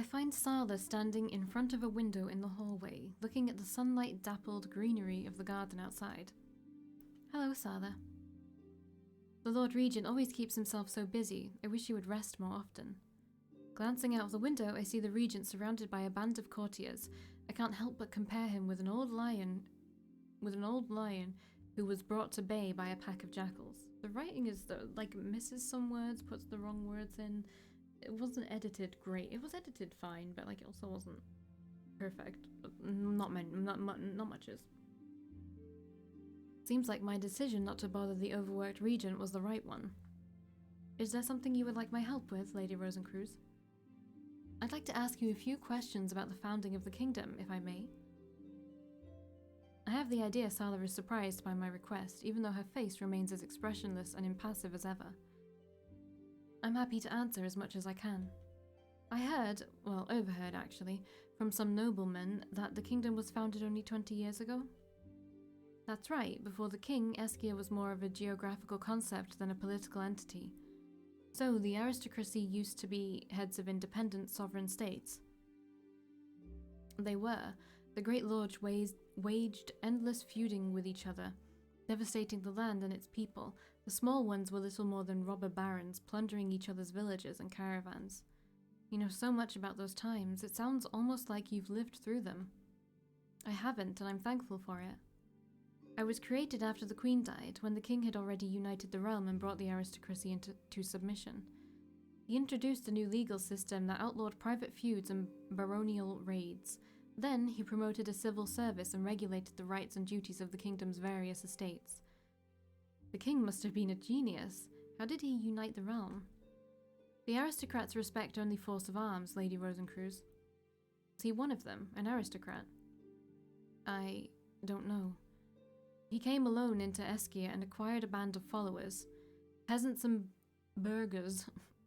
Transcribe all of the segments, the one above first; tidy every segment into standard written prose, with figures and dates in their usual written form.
find Sala standing in front of a window in the hallway, looking at the sunlight-dappled greenery of the garden outside. Hello, Sala. The Lord Regent always keeps himself so busy. I wish he would rest more often. Glancing out of the window, I see the Regent surrounded by a band of courtiers. I can't help but compare him with an old lion who was brought to bay by a pack of jackals. The writing is, misses some words, puts the wrong words in. It wasn't edited great. It was edited fine, but, it also wasn't perfect. Not much is. Seems like my decision not to bother the overworked Regent was the right one. Is there something you would like my help with, Lady Rosencruz? I'd like to ask you a few questions about the founding of the kingdom, if I may. I have the idea Sala is surprised by my request, even though her face remains as expressionless and impassive as ever. I'm happy to answer as much as I can. I heard, well, overheard actually, from some noblemen that the kingdom was founded only 20 years ago. That's right, before the king, Eskia was more of a geographical concept than a political entity. So, the aristocracy used to be heads of independent sovereign states. They were. The great lords waged endless feuding with each other, devastating the land and its people. The small ones were little more than robber barons, plundering each other's villages and caravans. You know so much about those times, it sounds almost like you've lived through them. I haven't, and I'm thankful for it. I was created after the Queen died, when the king had already united the realm and brought the aristocracy into submission. He introduced a new legal system that outlawed private feuds and baronial raids. Then he promoted a civil service and regulated the rights and duties of the kingdom's various estates. The king must have been a genius. How did he unite the realm? The aristocrats respect only force of arms, Lady Rosencruz. Was he one of them, an aristocrat? I don't know. He came alone into Eskia and acquired a band of followers. Peasants and burghers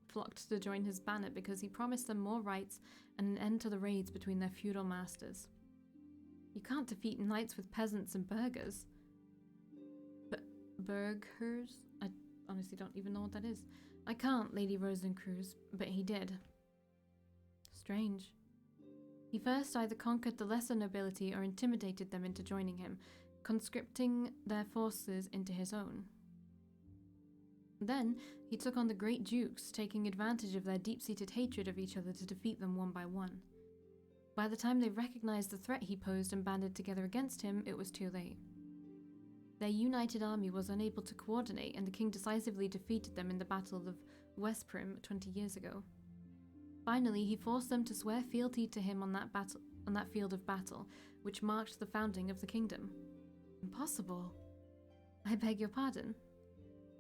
flocked to join his banner because he promised them more rights and an end to the raids between their feudal masters. You can't defeat knights with peasants and burghers. Burghers? I honestly don't even know what that is. I can't, Lady Rosencruz, but he did. Strange. He first either conquered the lesser nobility or intimidated them into joining him, conscripting their forces into his own. Then, he took on the great dukes, taking advantage of their deep-seated hatred of each other to defeat them one by one. By the time they recognized the threat he posed and banded together against him, it was too late. Their united army was unable to coordinate, and the king decisively defeated them in the Battle of Westprim 20 years ago. Finally, he forced them to swear fealty to him on that field of battle, which marked the founding of the kingdom. Impossible. I beg your pardon.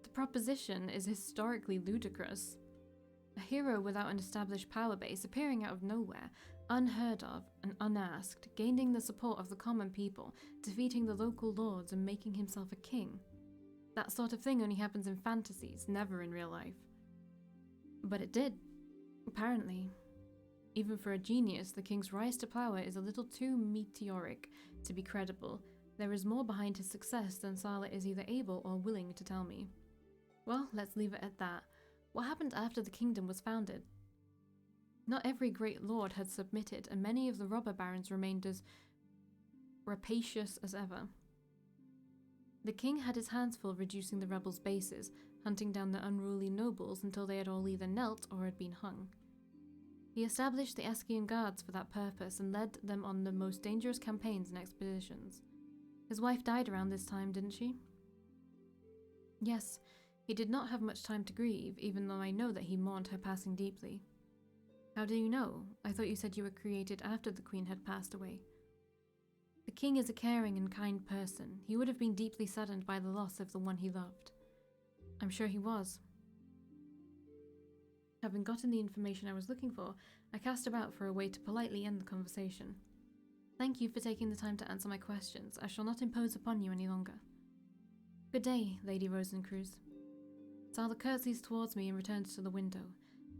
The proposition is historically ludicrous. A hero without an established power base appearing out of nowhere, unheard of and unasked, gaining the support of the common people, defeating the local lords and making himself a king. That sort of thing only happens in fantasies, never in real life. But it did, apparently. Even for a genius, the king's rise to power is a little too meteoric to be credible. There is more behind his success than Sala is either able or willing to tell me. Well, let's leave it at that. What happened after the kingdom was founded? Not every great lord had submitted, and many of the robber barons remained as rapacious as ever. The king had his hands full reducing the rebels' bases, hunting down the unruly nobles until they had all either knelt or had been hung. He established the Eskian Guards for that purpose and led them on the most dangerous campaigns and expeditions. His wife died around this time, didn't she? Yes, he did not have much time to grieve, even though I know that he mourned her passing deeply. How do you know? I thought you said you were created after the queen had passed away. The king is a caring and kind person. He would have been deeply saddened by the loss of the one he loved. I'm sure he was. Having gotten the information I was looking for, I cast about for a way to politely end the conversation. Thank you for taking the time to answer my questions. I shall not impose upon you any longer. Good day, Lady Rosencruz. Sala curtsies towards me and returns to the window.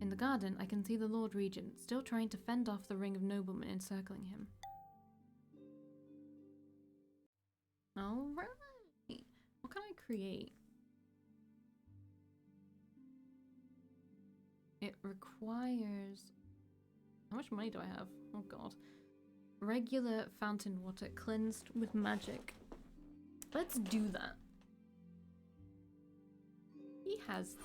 In the garden, I can see the Lord Regent, still trying to fend off the ring of noblemen encircling him. Alright. What can I create? It requires How much money do I have? Oh god. Regular fountain water cleansed with magic. Let's do that. He has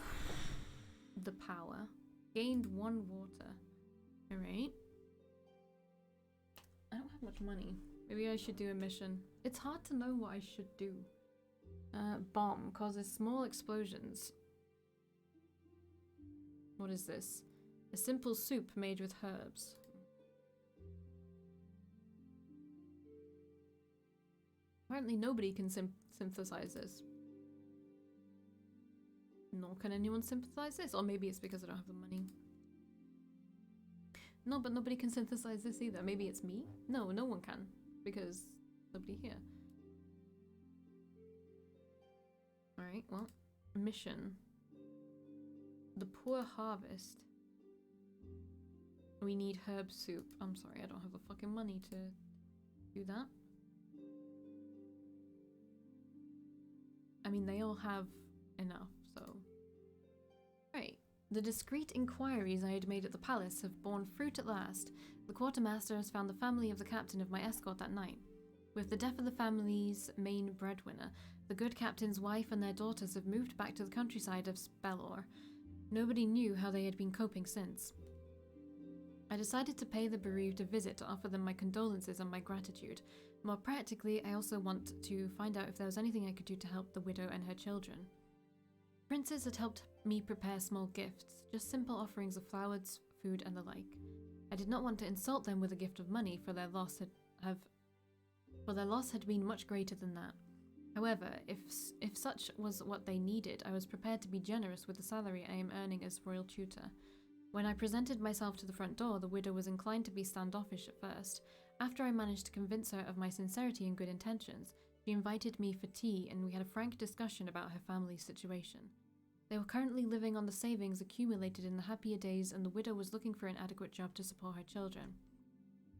the power. Gained 1 water. Alright. I don't have much money. Maybe I should do a mission. It's hard to know what I should do. Bomb causes small explosions. What is this? A simple soup made with herbs. Apparently nobody can synthesize this. Nor can anyone sympathize this. Or maybe it's because I don't have the money. No, but nobody can synthesize this either. Maybe it's me? No, no one can. Because nobody here. Alright, well. Mission. The poor harvest. We need herb soup. I'm sorry, I don't have the fucking money to do that. I mean, they all have enough, so... Right. The discreet inquiries I had made at the palace have borne fruit at last. The quartermaster has found the family of the captain of my escort that night. With the death of the family's main breadwinner, the good captain's wife and their daughters have moved back to the countryside of Spellor. Nobody knew how they had been coping since. I decided to pay the bereaved a visit to offer them my condolences and my gratitude. More practically, I also want to find out if there was anything I could do to help the widow and her children. Princes had helped me prepare small gifts, just simple offerings of flowers, food, and the like. I did not want to insult them with a gift of money, for their loss had been much greater than that. However, if such was what they needed, I was prepared to be generous with the salary I am earning as royal tutor. When I presented myself to the front door, the widow was inclined to be standoffish at first. After I managed to convince her of my sincerity and good intentions, she invited me for tea, and we had a frank discussion about her family's situation. They were currently living on the savings accumulated in the happier days, and the widow was looking for an adequate job to support her children.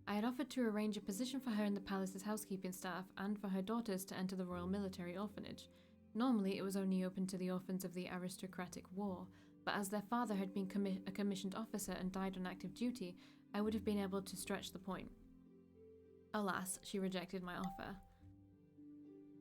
I had offered to arrange a position for her in the palace's housekeeping staff and for her daughters to enter the Royal Military Orphanage. Normally, it was only open to the orphans of the aristocratic war, but as their father had been a commissioned officer and died on active duty, I would have been able to stretch the point. Alas, she rejected my offer.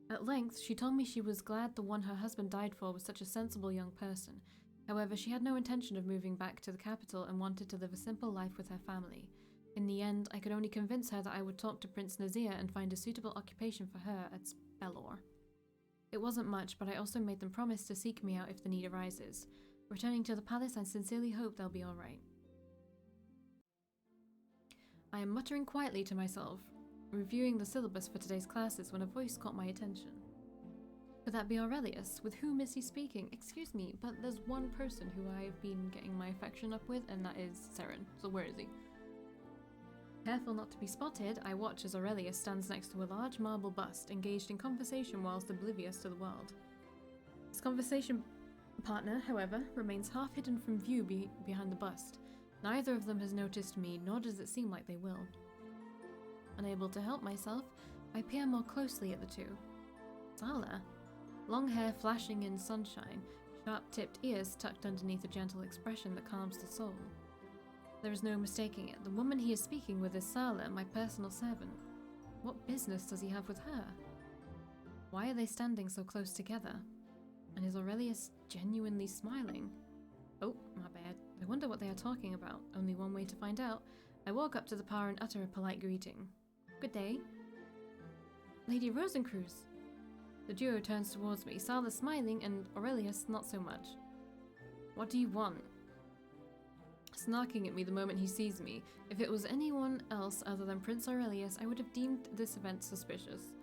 At length, she told me she was glad the one her husband died for was such a sensible young person. However, she had no intention of moving back to the capital and wanted to live a simple life with her family. In the end, I could only convince her that I would talk to Prince Nazir and find a suitable occupation for her at Spellor. It wasn't much, but I also made them promise to seek me out if the need arises. Returning to the palace, I sincerely hope they'll be alright. I am muttering quietly to myself, reviewing the syllabus for today's classes when a voice caught my attention. Could that be Aurelius? With whom is he speaking? Excuse me, but there's one person who I've been getting my affection up with, and that is Serin. So where is he? Careful not to be spotted, I watch as Aurelius stands next to a large marble bust, engaged in conversation whilst oblivious to the world. His conversation partner, however, remains half hidden from view behind the bust. Neither of them has noticed me, nor does it seem like they will. Unable to help myself, I peer more closely at the two. Sala. Long hair flashing in sunshine, sharp-tipped ears tucked underneath a gentle expression that calms the soul. There is no mistaking it. The woman he is speaking with is Sala, my personal servant. What business does he have with her? Why are they standing so close together? And is Aurelius genuinely smiling? Oh, my bad. I wonder what they are talking about. Only one way to find out. I walk up to the par and utter a polite greeting. Good day. Lady Rosencruz. The duo turns towards me, Sala smiling and Aurelius not so much. What do you want? Snarking at me the moment he sees me. If it was anyone else other than Prince Aurelius, I would have deemed this event suspicious.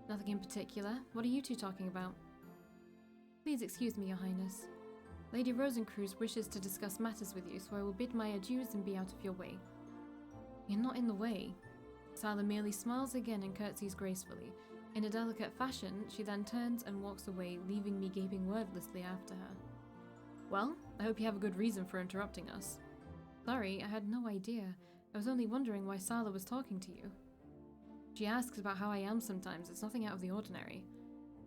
Nothing in particular. What are you two talking about? Please excuse me, Your Highness. Lady Rosencruz wishes to discuss matters with you, so I will bid my adieus and be out of your way. You're not in the way. Sala merely smiles again and curtsies gracefully. In a delicate fashion, she then turns and walks away, leaving me gaping wordlessly after her. Well, I hope you have a good reason for interrupting us. Sorry, I had no idea. I was only wondering why Sala was talking to you. She asks about how I am sometimes. It's nothing out of the ordinary.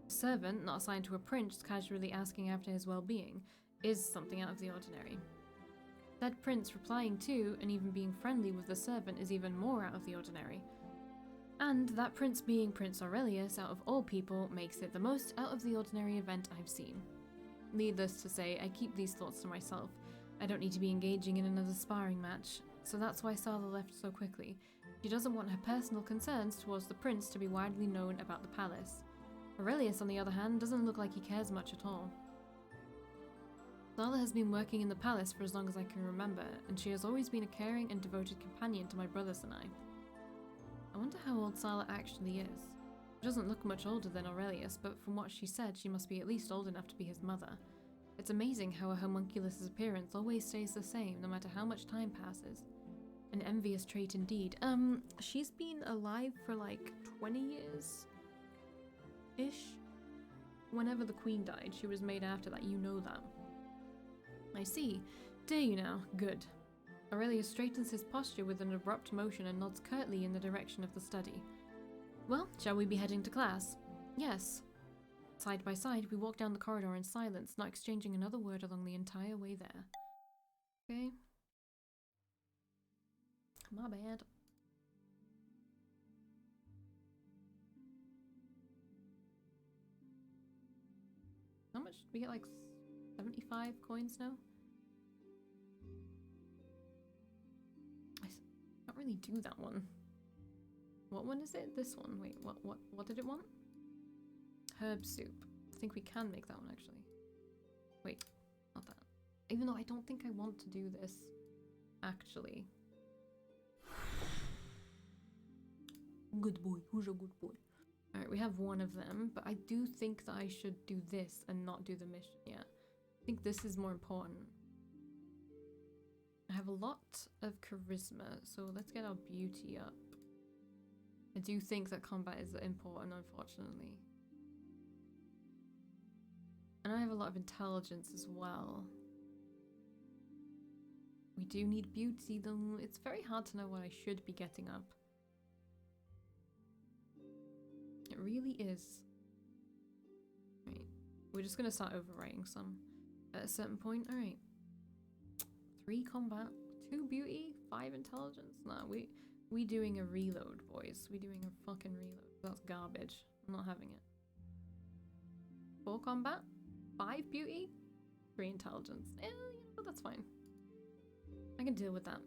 A servant, not assigned to a prince, casually asking after his well-being, is something out of the ordinary. That prince replying to and even being friendly with the servant is even more out of the ordinary. And that prince being Prince Aurelius, out of all people, makes it the most out of the ordinary event I've seen. Needless to say, I keep these thoughts to myself. I don't need to be engaging in another sparring match, so that's why Sala left so quickly. She doesn't want her personal concerns towards the prince to be widely known about the palace. Aurelius, on the other hand, doesn't look like he cares much at all. Sala has been working in the palace for as long as I can remember, and she has always been a caring and devoted companion to my brothers and I. I wonder how old Sala actually is. She doesn't look much older than Aurelius, but from what she said, she must be at least old enough to be his mother. It's amazing how a homunculus' appearance always stays the same, no matter how much time passes. An envious trait indeed. She's been alive for like 20 years-ish? Whenever the queen died, she was made after that, you know that. I see. Dare you now? Good. Aurelius straightens his posture with an abrupt motion and nods curtly in the direction of the study. Well, shall we be heading to class? Yes. Side by side, we walk down the corridor in silence, not exchanging another word along the entire way there. Okay. My bad. How much? We get like 75 coins now? I can't really do that one. What one is it? This one. Wait, what did it want? Herb soup. I think we can make that one actually. Wait, not that. Even though I don't think I want to do this, actually. Good boy. Who's a good boy? Alright, we have one of them, but I do think that I should do this and not do the mission yet. I think this is more important. I have a lot of charisma, so let's get our beauty up. I do think that combat is important, unfortunately. And I have a lot of intelligence as well. We do need beauty, though it's very hard to know what I should be getting up. It really is. Right. We're just gonna start overwriting some at a certain point. Alright. 3 combat, 2 beauty, 5 intelligence. Nah, we doing a reload, boys. We doing a fucking reload. That's garbage. I'm not having it. 4 combat, 5 beauty, 3 intelligence. You know, that's fine. I can deal with that.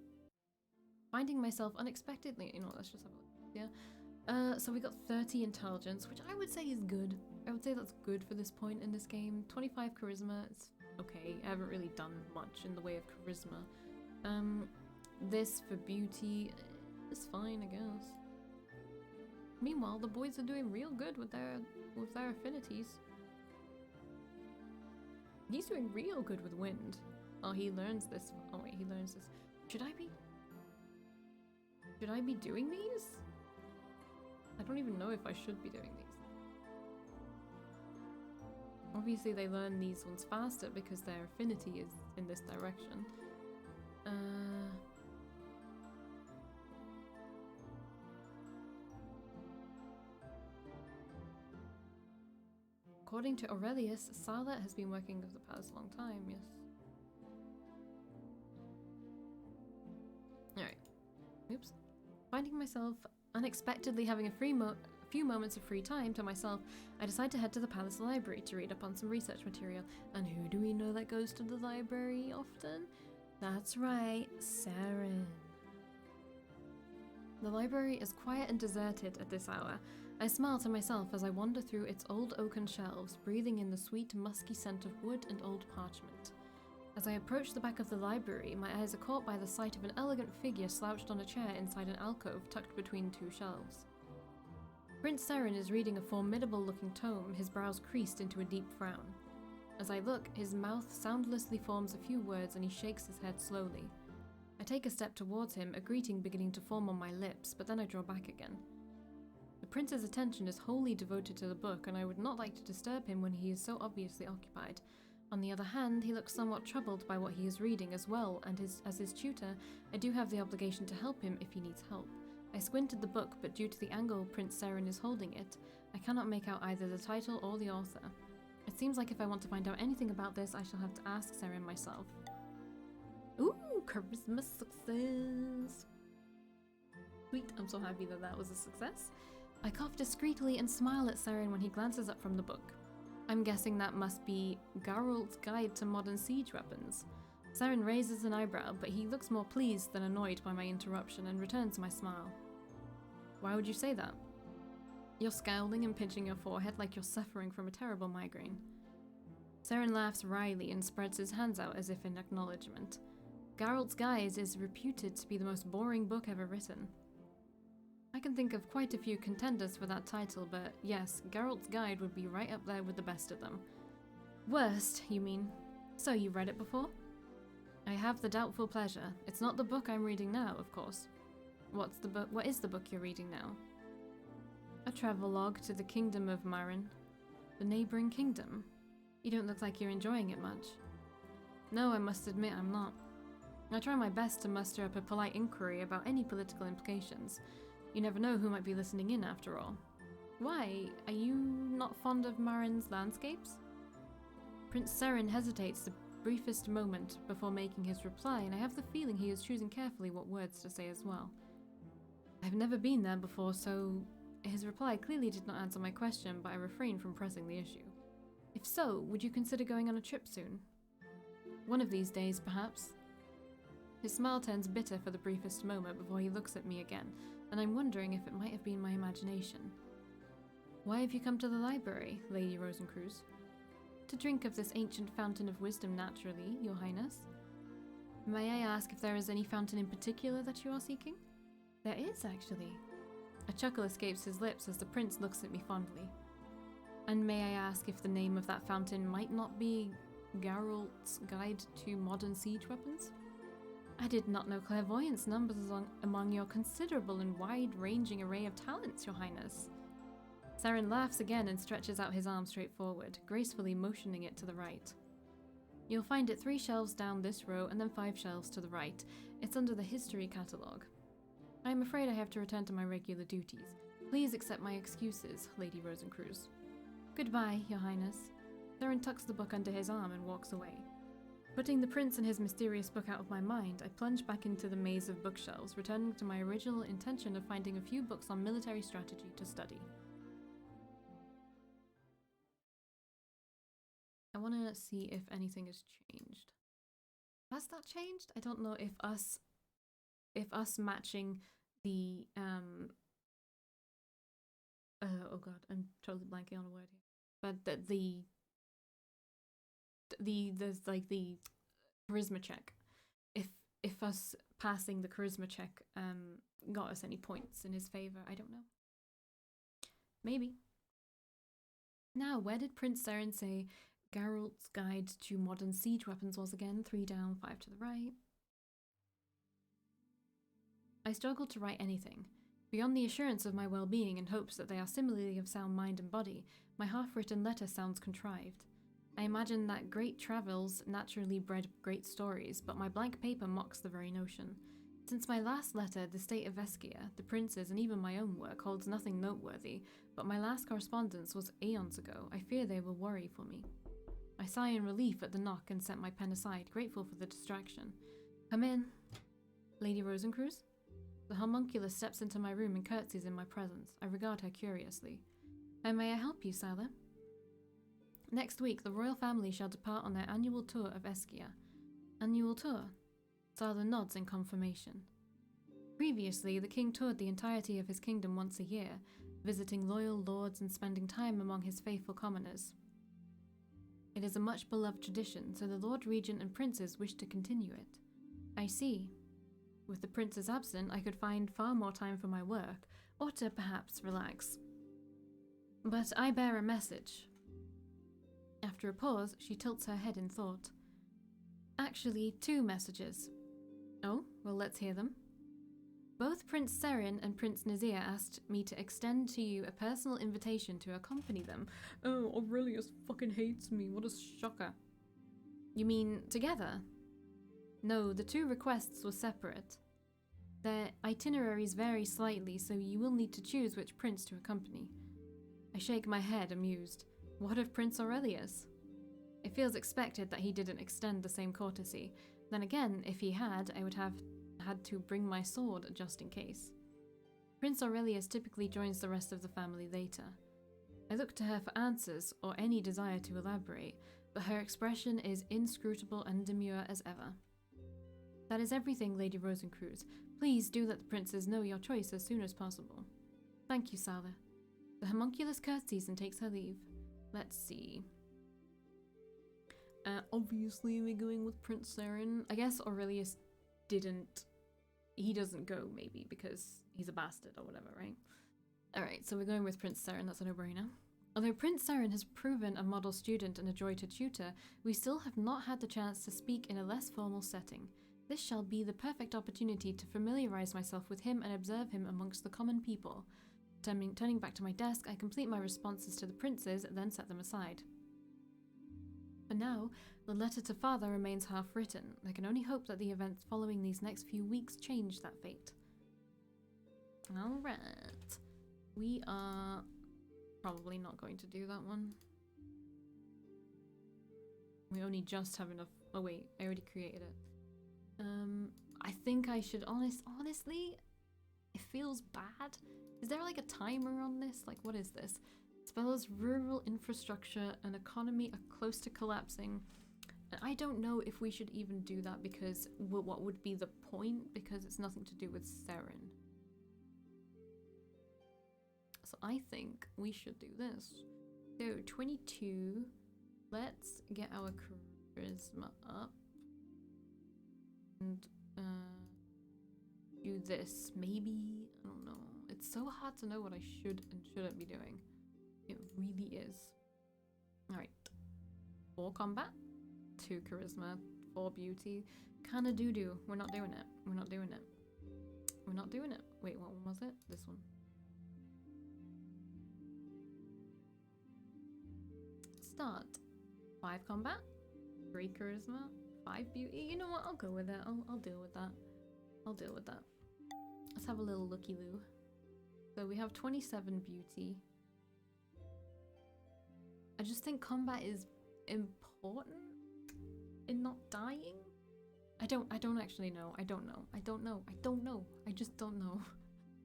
Finding myself unexpectedly, you know, let's just have a look. Yeah. So we got 30 intelligence, which I would say is good. I would say that's good for this point in this game. 25 charisma, it's okay. I haven't really done much in the way of charisma. This for beauty is fine, I guess. Meanwhile, the boys are doing real good with their affinities. He's doing real good with wind. Oh, he learns this. Oh wait, he learns this. Should I be doing these? I don't even know if I should be doing these. Obviously they learn these ones faster because their affinity is in this direction. According to Aurelius, Sala has been working with the palace a long time, yes. Alright. Oops. Finding myself unexpectedly having a few moments of free time to myself, I decide to head to the palace library to read up on some research material. And who do we know that goes to the library often? That's right, Serin. The library is quiet and deserted at this hour. I smile to myself as I wander through its old oaken shelves, breathing in the sweet, musky scent of wood and old parchment. As I approach the back of the library, my eyes are caught by the sight of an elegant figure slouched on a chair inside an alcove tucked between 2 shelves. Prince Serin is reading a formidable-looking tome, his brows creased into a deep frown. As I look, his mouth soundlessly forms a few words and he shakes his head slowly. I take a step towards him, a greeting beginning to form on my lips, but then I draw back again. The prince's attention is wholly devoted to the book, and I would not like to disturb him when he is so obviously occupied. On the other hand, he looks somewhat troubled by what he is reading as well, and as his tutor, I do have the obligation to help him if he needs help. I squint at the book, but due to the angle Prince Serin is holding it, I cannot make out either the title or the author. It seems like if I want to find out anything about this, I shall have to ask Serin myself. Ooh, charisma success. Sweet, I'm so happy that that was a success. I cough discreetly and smile at Serin when he glances up from the book. I'm guessing that must be Geralt's Guide to Modern Siege Weapons. Serin raises an eyebrow, but he looks more pleased than annoyed by my interruption and returns my smile. Why would you say that? You're scowling and pinching your forehead like you're suffering from a terrible migraine. Serin laughs wryly and spreads his hands out as if in acknowledgement. Geralt's Guide is reputed to be the most boring book ever written. I can think of quite a few contenders for that title, but yes, Geralt's Guide would be right up there with the best of them. Worst, you mean? So you read it before? I have the doubtful pleasure. It's not the book I'm reading now, of course. What is the book you're reading now? A travelogue to the Kingdom of Marin. The neighbouring kingdom. You don't look like you're enjoying it much. No, I must admit I'm not. I try my best to muster up a polite inquiry about any political implications. You never know who might be listening in after all. Why? Are you not fond of Marin's landscapes? Prince Serin hesitates the briefest moment before making his reply, and I have the feeling he is choosing carefully what words to say as well. I've never been there before, so his reply clearly did not answer my question, but I refrained from pressing the issue. If so, would you consider going on a trip soon? One of these days, perhaps. His smile turns bitter for the briefest moment before he looks at me again, and I'm wondering if it might have been my imagination. Why have you come to the library, Lady Rosencruz? To drink of this ancient fountain of wisdom, naturally, Your Highness. May I ask if there is any fountain in particular that you are seeking? There is, actually. A chuckle escapes his lips as the prince looks at me fondly. And may I ask if the name of that fountain might not be Geralt's Guide to Modern Siege Weapons? I did not know clairvoyance numbers among your considerable and wide-ranging array of talents, Your Highness. Serin laughs again and stretches out his arm straight forward, gracefully motioning it to the right. You'll find it 3 shelves down this row and then 5 shelves to the right. It's under the history catalogue. I am afraid I have to return to my regular duties. Please accept my excuses, Lady Rosencruz. Goodbye, Your Highness. Serin tucks the book under his arm and walks away. Putting the prince and his mysterious book out of my mind, I plunge back into the maze of bookshelves, returning to my original intention of finding a few books on military strategy to study. I want to see if anything has changed. Has that changed? I don't know if us matching the oh god, I'm totally blanking on a word here. But there's like the charisma check. If us passing the charisma check got us any points in his favor, I don't know. Maybe. Now, where did Prince Serin say Geralt's Guide to Modern Siege Weapons was again? 3 down, 5 to the right. I struggled to write anything. Beyond the assurance of my well-being and hopes that they are similarly of sound mind and body, my half-written letter sounds contrived. I imagine that great travels naturally bred great stories, but my blank paper mocks the very notion. Since my last letter, the state of Veskia, the prince's, and even my own work holds nothing noteworthy, but my last correspondence was aeons ago. I fear they will worry for me. I sigh in relief at the knock and set my pen aside, grateful for the distraction. Come in. Lady Rosencruz? The homunculus steps into my room and curtsies in my presence. I regard her curiously. And may I help you, Sala? Next week, the royal family shall depart on their annual tour of Veskia. Annual tour? Sala nods in confirmation. Previously, the king toured the entirety of his kingdom once a year, visiting loyal lords and spending time among his faithful commoners. It is a much beloved tradition, so the Lord Regent and princes wish to continue it. I see. With the princes absent, I could find far more time for my work, or to perhaps relax. But I bear a message. After a pause, she tilts her head in thought. Actually, 2 messages. Oh, well, let's hear them. Both Prince Serin and Prince Nazir asked me to extend to you a personal invitation to accompany them. Oh, Aurelius fucking hates me, what a shocker. You mean together? No, the 2 requests were separate. Their itineraries vary slightly, so you will need to choose which prince to accompany. I shake my head, amused. What of Prince Aurelius? It feels expected that he didn't extend the same courtesy. Then again, if he had, I would have had to bring my sword just in case. Prince Aurelius typically joins the rest of the family later. I look to her for answers or any desire to elaborate, but her expression is inscrutable and demure as ever. That is everything, Lady Rosencruz. Please do let the princes know your choice as soon as possible. Thank you, Sala. The homunculus curtsies and takes her leave. Let's see. Obviously we're going with Prince Serin. I guess Aurelius didn't... He doesn't go, maybe, because he's a bastard or whatever, right? Alright, so we're going with Prince Serin, that's a no-brainer. Although Prince Serin has proven a model student and a joy to tutor, we still have not had the chance to speak in a less formal setting. This shall be the perfect opportunity to familiarize myself with him and observe him amongst the common people. Turning back to my desk, I complete my responses to the princes, then set them aside. For now, the letter to father remains half-written. I can only hope that the events following these next few weeks change that fate. Alright. We are probably not going to do that one. We only just have enough... Oh wait, I already created it. I think I should honestly, it feels bad. Is there like a timer on this? Like, what is this? Spells rural infrastructure and economy are close to collapsing. And I don't know if we should even do that because what would be the point? Because it's nothing to do with Serin. So I think we should do this. So 22. Let's get our charisma up. And do this. Maybe, I don't know. It's so hard to know what I should and shouldn't be doing. It really is. Alright. 4 combat, 2 charisma, 4 beauty. Kinda doo-doo. We're not doing it. We're not doing it. We're not doing it. Wait, what one was it? This one. Start. 5 combat, 3 charisma, 5 beauty. You know what? I'll go with it. I'll deal with that. I'll deal with that. Let's have a little looky-loo. So we have 27 beauty. I just think combat is important in not dying. I don't actually know. I don't know. I just don't know.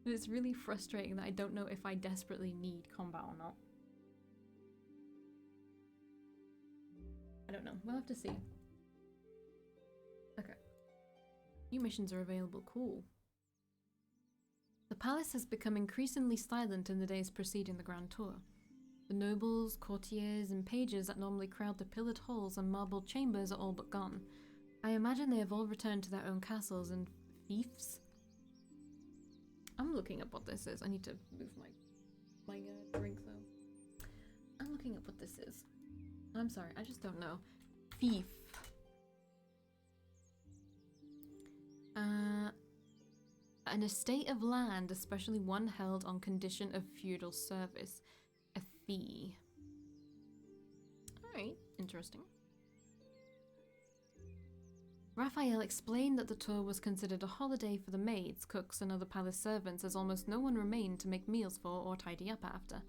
And it's really frustrating that I don't know if I desperately need combat or not. I don't know. We'll have to see. Okay. New missions are available. Cool. The palace has become increasingly silent in the days preceding the Grand Tour. The nobles, courtiers, and pages that normally crowd the pillared halls and marbled chambers are all but gone. I imagine they have all returned to their own castles and fiefs. I'm looking up what this is. I need to move my drink though. I'm looking up what this is. I'm sorry, I just don't know. Fief. An estate of land, especially one held on condition of feudal service. A fee. Alright, interesting. Raphael explained that the tour was considered a holiday for the maids, cooks, and other palace servants, as almost no one remained to make meals for or tidy up after.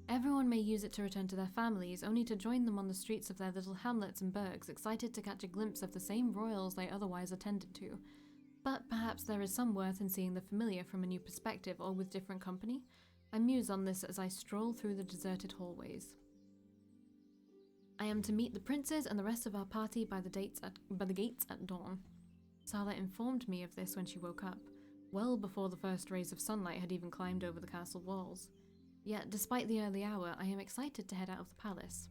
Everyone may use it to return to their families, only to join them on the streets of their little hamlets and burgs, excited to catch a glimpse of the same royals they otherwise attended to. But perhaps there is some worth in seeing the familiar from a new perspective or with different company. I muse on this as I stroll through the deserted hallways. I am to meet the princes and the rest of our party by the gates at dawn. Sala informed me of this when she woke up, well before the first rays of sunlight had even climbed over the castle walls. Yet, despite the early hour, I am excited to head out of the palace.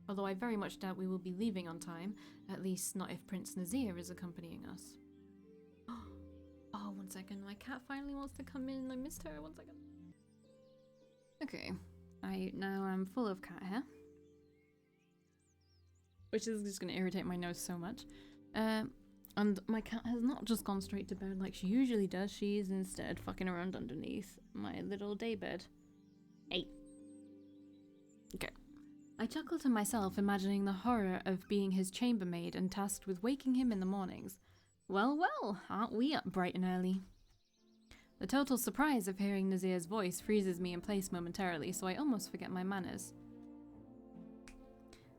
Although I very much doubt we will be leaving on time, at least not if Prince Nazir is accompanying us. Oh, 1 second, my cat finally wants to come in. I missed her. 1 second. Okay, now I'm full of cat hair, which is just going to irritate my nose so much. And my cat has not just gone straight to bed like she usually does. She is instead fucking around underneath my little daybed. Hey. Okay. I chuckle to myself, imagining the horror of being his chambermaid and tasked with waking him in the mornings. Well, well, aren't we up bright and early? The total surprise of hearing Nazir's voice freezes me in place momentarily, so I almost forget my manners.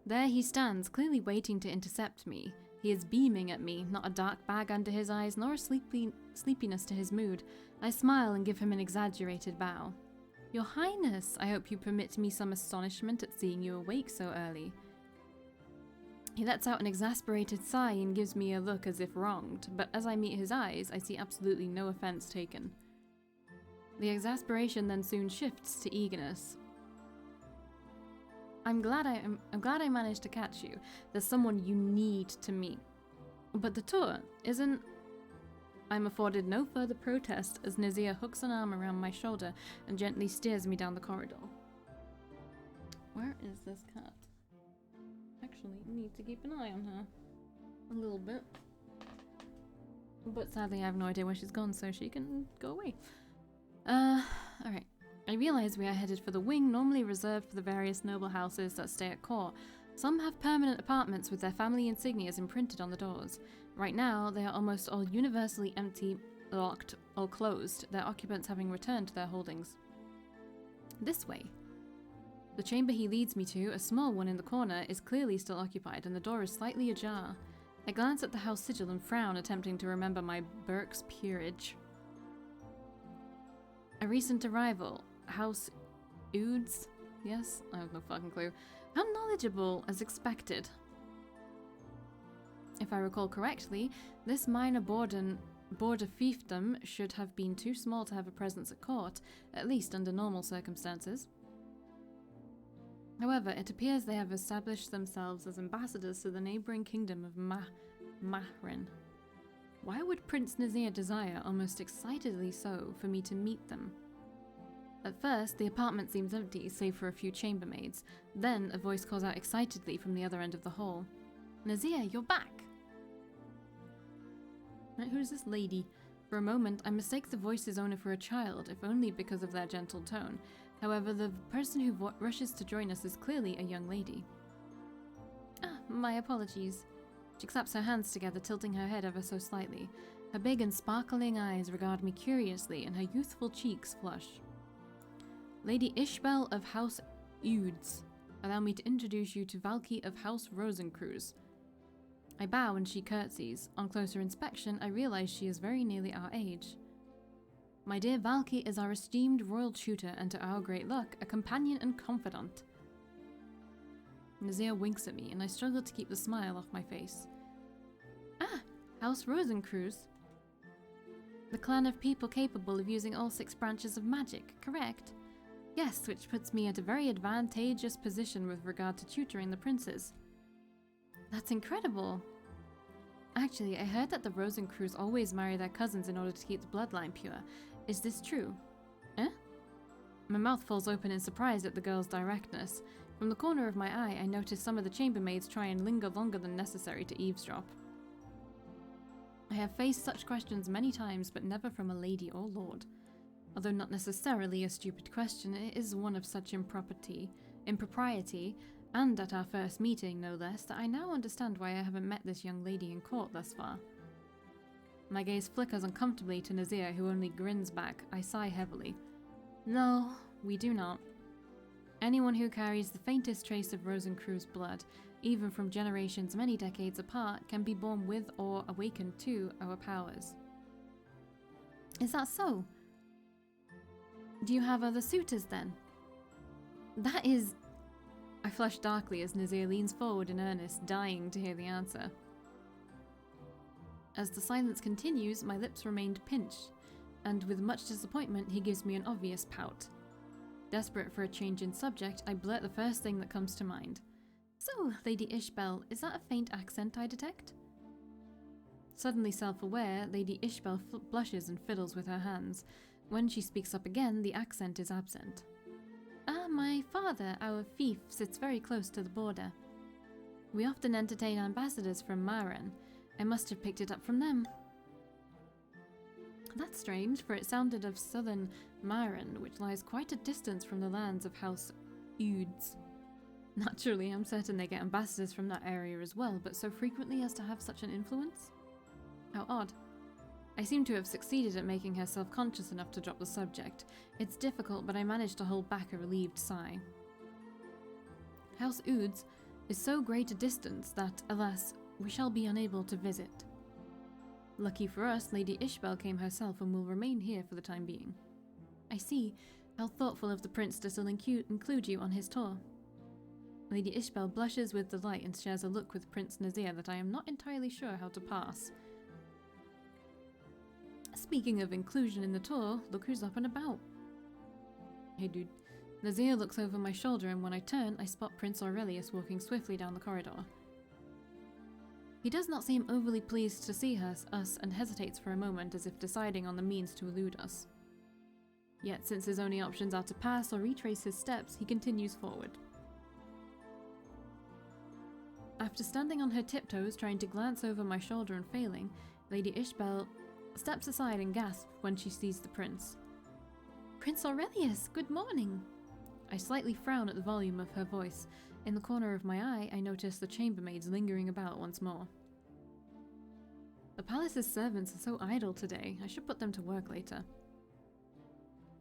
There he stands, clearly waiting to intercept me, He is beaming at me, not a dark bag under his eyes, nor a sleepiness to his mood. I smile and give him an exaggerated bow. Your Highness, I hope you permit me some astonishment at seeing you awake so early. He lets out an exasperated sigh and gives me a look as if wronged, but as I meet his eyes, I see absolutely no offense taken. The exasperation then soon shifts to eagerness. I'm glad I managed to catch you. There's someone you need to meet. But the tour isn't... I'm afforded no further protest as Nazir hooks an arm around my shoulder and gently steers me down the corridor. Where is this cat? Actually, need to keep an eye on her. A little bit. But sadly I have no idea where she's gone, so she can go away. Alright. I realize we are headed for the wing normally reserved for the various noble houses that stay at court. Some have permanent apartments with their family insignias imprinted on the doors. Right now, they are almost all universally empty, locked, or closed, their occupants having returned to their holdings. This way. The chamber he leads me to, a small one in the corner, is clearly still occupied and the door is slightly ajar. I glance at the house sigil and frown, attempting to remember my Burke's peerage. A recent arrival. House Oods? Yes? I have no fucking clue. How knowledgeable, as expected. If I recall correctly, this minor border fiefdom should have been too small to have a presence at court, at least under normal circumstances. However, it appears they have established themselves as ambassadors to the neighbouring kingdom of Mahrin. Why would Prince Nazir desire, almost excitedly so, for me to meet them? At first, the apartment seems empty, save for a few chambermaids. Then, a voice calls out excitedly from the other end of the hall. Nazir, you're back! Who's this lady? For a moment, I mistake the voice's owner for a child, if only because of their gentle tone. However, the person who rushes to join us is clearly a young lady. My apologies. She claps her hands together, tilting her head ever so slightly. Her big and sparkling eyes regard me curiously, and her youthful cheeks flush. Lady Ishbel of House Oods. Allow me to introduce you to Valkii of House Rosencreuz. I bow and she curtsies. On closer inspection, I realize she is very nearly our age. My dear Valkii is our esteemed royal tutor and to our great luck, a companion and confidant. Nazir winks at me and I struggle to keep the smile off my face. House Rosencreuz. The clan of people capable of using all 6 branches of magic, correct? Yes, which puts me at a very advantageous position with regard to tutoring the princes. That's incredible! Actually, I heard that the Rosencreuz always marry their cousins in order to keep the bloodline pure. Is this true? My mouth falls open in surprise at the girl's directness. From the corner of my eye, I notice some of the chambermaids try and linger longer than necessary to eavesdrop. I have faced such questions many times, but never from a lady or lord. Although not necessarily a stupid question, it is one of such impropriety, and at our first meeting, no less, that I now understand why I haven't met this young lady in court thus far. My gaze flickers uncomfortably to Nazir, who only grins back. I sigh heavily. No, we do not. Anyone who carries the faintest trace of Rosencreuz blood, even from generations many decades apart, can be born with or awakened to our powers. Is that so? Do you have other suitors then? That is... I flush darkly as Nazir leans forward in earnest, dying to hear the answer. As the silence continues, my lips remained pinched, and with much disappointment he gives me an obvious pout. Desperate for a change in subject, I blurt the first thing that comes to mind. So, Lady Ishbel, is that a faint accent I detect? Suddenly self-aware, Lady Ishbel blushes and fiddles with her hands. When she speaks up again, the accent is absent. My father, our fief, sits very close to the border. We often entertain ambassadors from Mahrin. I must have picked it up from them. That's strange, for it sounded of southern Mahrin, which lies quite a distance from the lands of House Oods. Naturally, I'm certain they get ambassadors from that area as well, but so frequently as to have such an influence? How odd. I seem to have succeeded at making her self-conscious enough to drop the subject. It's difficult, but I managed to hold back a relieved sigh. House Oods is so great a distance that, alas, we shall be unable to visit. Lucky for us, Lady Ishbel came herself and will remain here for the time being. I see. How thoughtful of the prince to still include you on his tour. Lady Ishbel blushes with delight and shares a look with Prince Nazir that I am not entirely sure how to pass. Speaking of inclusion in the tour, look who's up and about. Hey dude. Nazir looks over my shoulder, and when I turn, I spot Prince Aurelius walking swiftly down the corridor. He does not seem overly pleased to see us and hesitates for a moment as if deciding on the means to elude us. Yet, since his only options are to pass or retrace his steps, he continues forward. After standing on her tiptoes, trying to glance over my shoulder and failing, Lady Ishbel steps aside and gasps when she sees the prince. Prince Aurelius, good morning! I slightly frown at the volume of her voice. In the corner of my eye, I notice the chambermaids lingering about once more. The palace's servants are so idle today. I should put them to work later.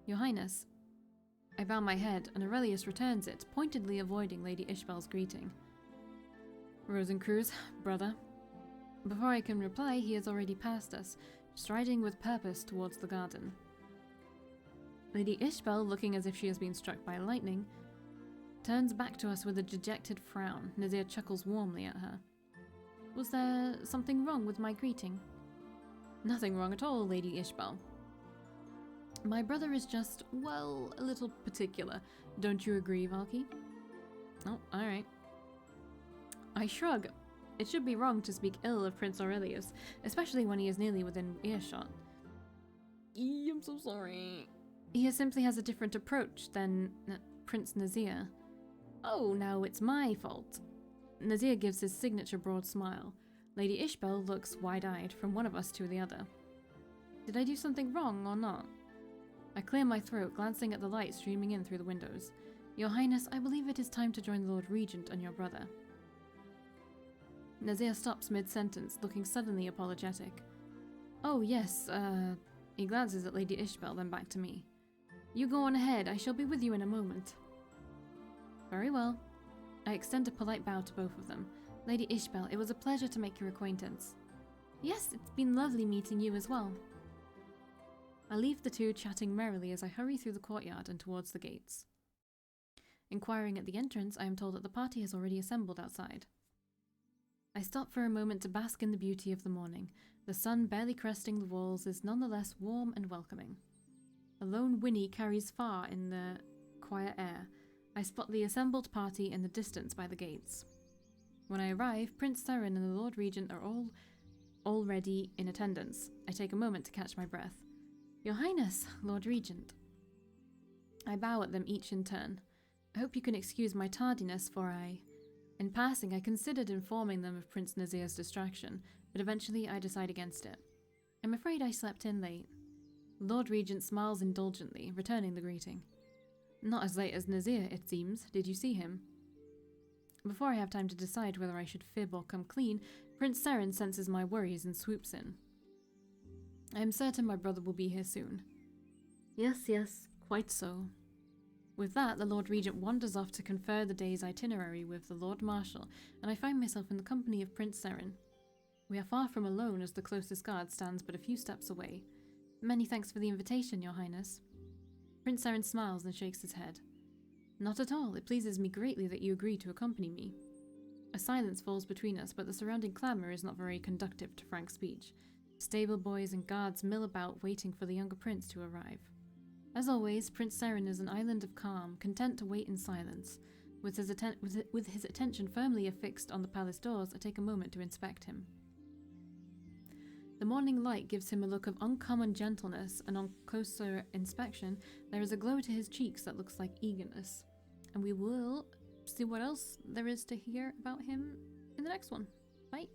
Your Highness. I bow my head, and Aurelius returns it, pointedly avoiding Lady Ishbel's greeting. Rosencruz, brother. Before I can reply, he has already passed us, striding with purpose towards the garden. Lady Ishbel, looking as if she has been struck by lightning, turns back to us with a dejected frown. Nazir chuckles warmly at her. Was there something wrong with my greeting? Nothing wrong at all, Lady Ishbel. My brother is just, well, a little particular. Don't you agree, Valkii? Oh, alright. I shrug. It should be wrong to speak ill of Prince Aurelius, especially when he is nearly within earshot. I'm so sorry. He simply has a different approach than Prince Nazir. Oh, now it's my fault. Nazir gives his signature broad smile. Lady Ishbel looks wide-eyed from one of us to the other. Did I do something wrong or not? I clear my throat, glancing at the light streaming in through the windows. Your Highness, I believe it is time to join the Lord Regent and your brother. Nazir stops mid-sentence, looking suddenly apologetic. Oh, yes, He glances at Lady Ishbel, then back to me. You go on ahead, I shall be with you in a moment. Very well. I extend a polite bow to both of them. Lady Ishbel, it was a pleasure to make your acquaintance. Yes, it's been lovely meeting you as well. I leave the two chatting merrily as I hurry through the courtyard and towards the gates. Inquiring at the entrance, I am told that the party has already assembled outside. I stop for a moment to bask in the beauty of the morning. The sun barely cresting the walls is nonetheless warm and welcoming. A lone whinny carries far in the quiet air. I spot the assembled party in the distance by the gates. When I arrive, Prince Serin and the Lord Regent are all already in attendance. I take a moment to catch my breath. Your Highness, Lord Regent. I bow at them each in turn. I hope you can excuse my tardiness, for in passing, I considered informing them of Prince Nazir's distraction, but eventually I decide against it. I'm afraid I slept in late. Lord Regent smiles indulgently, returning the greeting. Not as late as Nazir, it seems. Did you see him? Before I have time to decide whether I should fib or come clean, Prince Serin senses my worries and swoops in. I am certain my brother will be here soon. Yes, quite so. With that, the Lord Regent wanders off to confer the day's itinerary with the Lord Marshal, and I find myself in the company of Prince Serin. We are far from alone, as the closest guard stands but a few steps away. Many thanks for the invitation, Your Highness. Prince Serin smiles and shakes his head. Not at all. It pleases me greatly that you agree to accompany me. A silence falls between us, but the surrounding clamour is not very conducive to frank speech. Stable boys and guards mill about, waiting for the younger prince to arrive. As always, Prince Serin is an island of calm, content to wait in silence. With his attention firmly affixed on the palace doors, I take a moment to inspect him. The morning light gives him a look of uncommon gentleness, and on closer inspection, there is a glow to his cheeks that looks like eagerness. And we will see what else there is to hear about him in the next one. Bye!